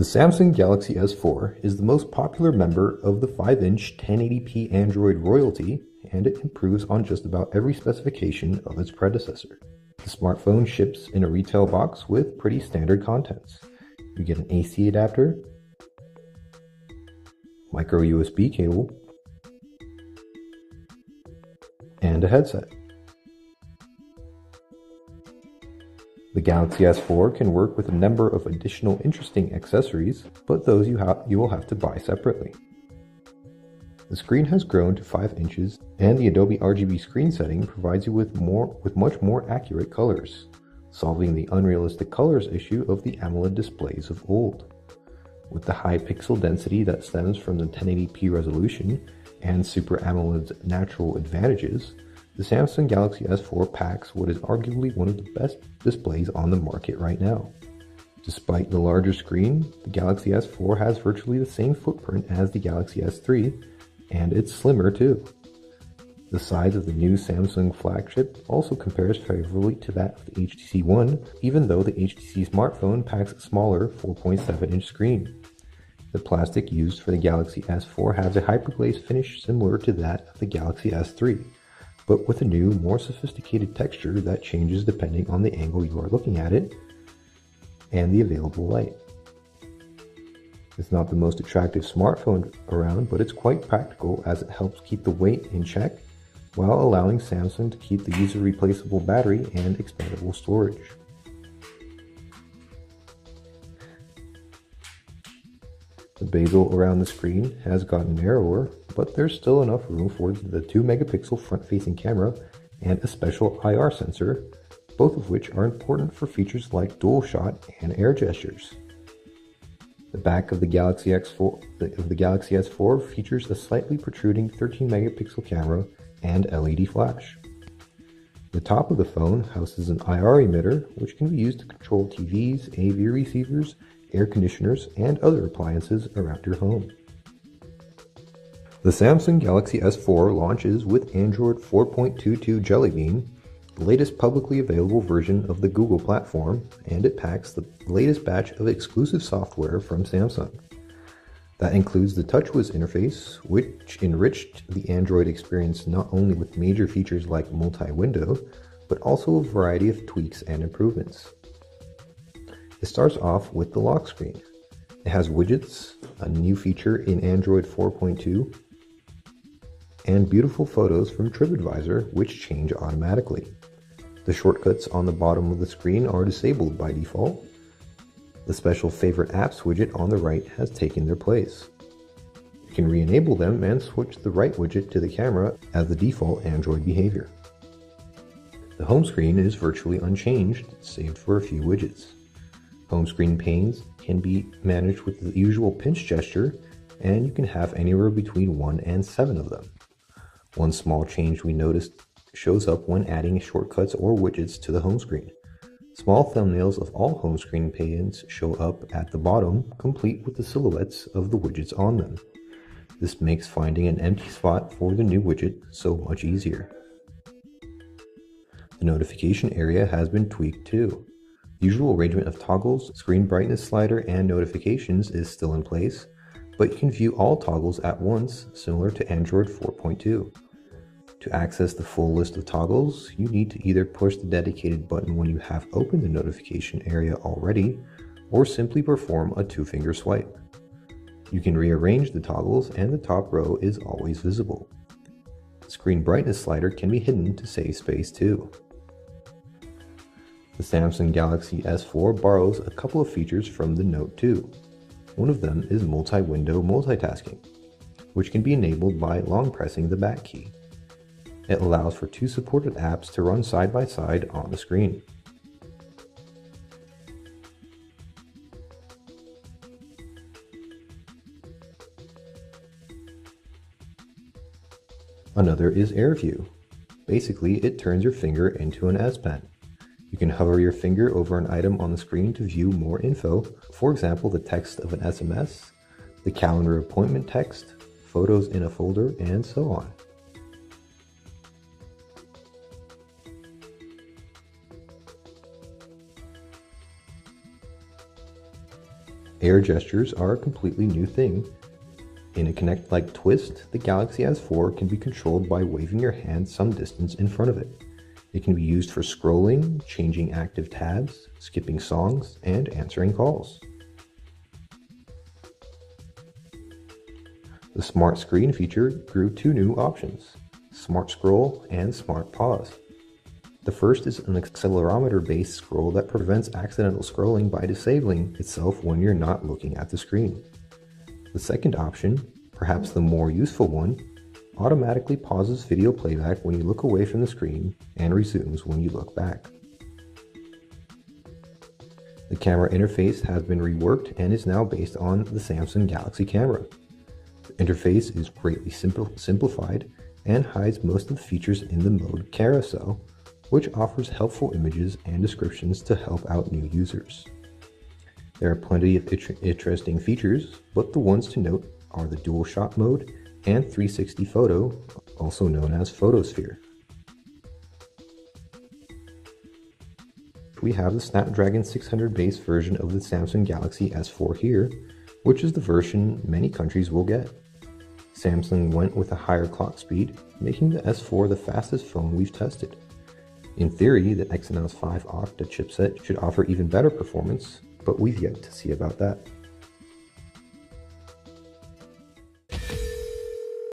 The Samsung Galaxy S4 is the most popular member of the 5-inch 1080p Android royalty, and it improves on just about every specification of its predecessor. The smartphone ships in a retail box with pretty standard contents. You get an AC adapter, micro USB cable, and a headset. The Galaxy S4 can work with a number of additional interesting accessories, but those you will have to buy separately. The screen has grown to 5 inches, and the Adobe RGB screen setting provides you with much more accurate colors, solving the unrealistic colors issue of the AMOLED displays of old. With the high pixel density that stems from the 1080p resolution and Super AMOLED's natural advantages, the Samsung Galaxy S4 packs what is arguably one of the best displays on the market right now. Despite the larger screen, the Galaxy S4 has virtually the same footprint as the Galaxy S3, and it's slimmer too. The size of the new Samsung flagship also compares favorably to that of the HTC One, even though the HTC smartphone packs a smaller 4.7-inch screen. The plastic used for the Galaxy S4 has a hyperglaze finish similar to that of the Galaxy S3, but with a new, more sophisticated texture that changes depending on the angle you are looking at it and the available light. It's not the most attractive smartphone around, but it's quite practical as it helps keep the weight in check while allowing Samsung to keep the user-replaceable battery and expandable storage. The bezel around the screen has gotten narrower, but there's still enough room for the 2-megapixel front-facing camera and a special IR sensor, both of which are important for features like dual shot and air gestures. The back of the Galaxy S4 features a slightly protruding 13-megapixel camera and LED flash. The top of the phone houses an IR emitter, which can be used to control TVs, AV receivers, air conditioners, and other appliances around your home. The Samsung Galaxy S4 launches with Android 4.22 Jelly Bean, the latest publicly available version of the Google platform, and it packs the latest batch of exclusive software from Samsung. That includes the TouchWiz interface, which enriched the Android experience not only with major features like multi-window, but also a variety of tweaks and improvements. It starts off with the lock screen. It has widgets, a new feature in Android 4.2, and beautiful photos from TripAdvisor, which change automatically. The shortcuts on the bottom of the screen are disabled by default. The special Favorite Apps widget on the right has taken their place. You can re-enable them and switch the right widget to the camera as the default Android behavior. The home screen is virtually unchanged, save for a few widgets. Home screen panes can be managed with the usual pinch gesture, and you can have anywhere between 1 and 7 of them. One small change we noticed shows up when adding shortcuts or widgets to the home screen. Small thumbnails of all home screen panes show up at the bottom, complete with the silhouettes of the widgets on them. This makes finding an empty spot for the new widget so much easier. The notification area has been tweaked too. The usual arrangement of toggles, screen brightness slider, and notifications is still in place, but you can view all toggles at once, similar to Android 4.2. To access the full list of toggles, you need to either push the dedicated button when you have opened the notification area already, or simply perform a 2-finger swipe. You can rearrange the toggles, and the top row is always visible. The screen brightness slider can be hidden to save space too. The Samsung Galaxy S4 borrows a couple of features from the Note 2. One of them is multi-window multitasking, which can be enabled by long pressing the back key. It allows for 2 supported apps to run side by side on the screen. Another is Air View. Basically, it turns your finger into an S Pen. You can hover your finger over an item on the screen to view more info, for example the text of an SMS, the calendar appointment text, photos in a folder, and so on. Air gestures are a completely new thing. In a Kinect-like twist, the Galaxy S4 can be controlled by waving your hand some distance in front of it. It can be used for scrolling, changing active tabs, skipping songs, and answering calls. The Smart Screen feature grew two new options, Smart Scroll and Smart Pause. The first is an accelerometer-based scroll that prevents accidental scrolling by disabling itself when you're not looking at the screen. The second option, perhaps the more useful one, automatically pauses video playback when you look away from the screen and resumes when you look back. The camera interface has been reworked and is now based on the Samsung Galaxy camera. The interface is greatly simplified and hides most of the features in the mode carousel, which offers helpful images and descriptions to help out new users. There are plenty of interesting features, but the ones to note are the dual shot mode and 360 photo, also known as photosphere. We have the Snapdragon 600 base version of the Samsung Galaxy S4 here, which is the version many countries will get. Samsung went with a higher clock speed, making the S4 the fastest phone we've tested. In theory, the Exynos 5 Octa chipset should offer even better performance, but we've yet to see about that.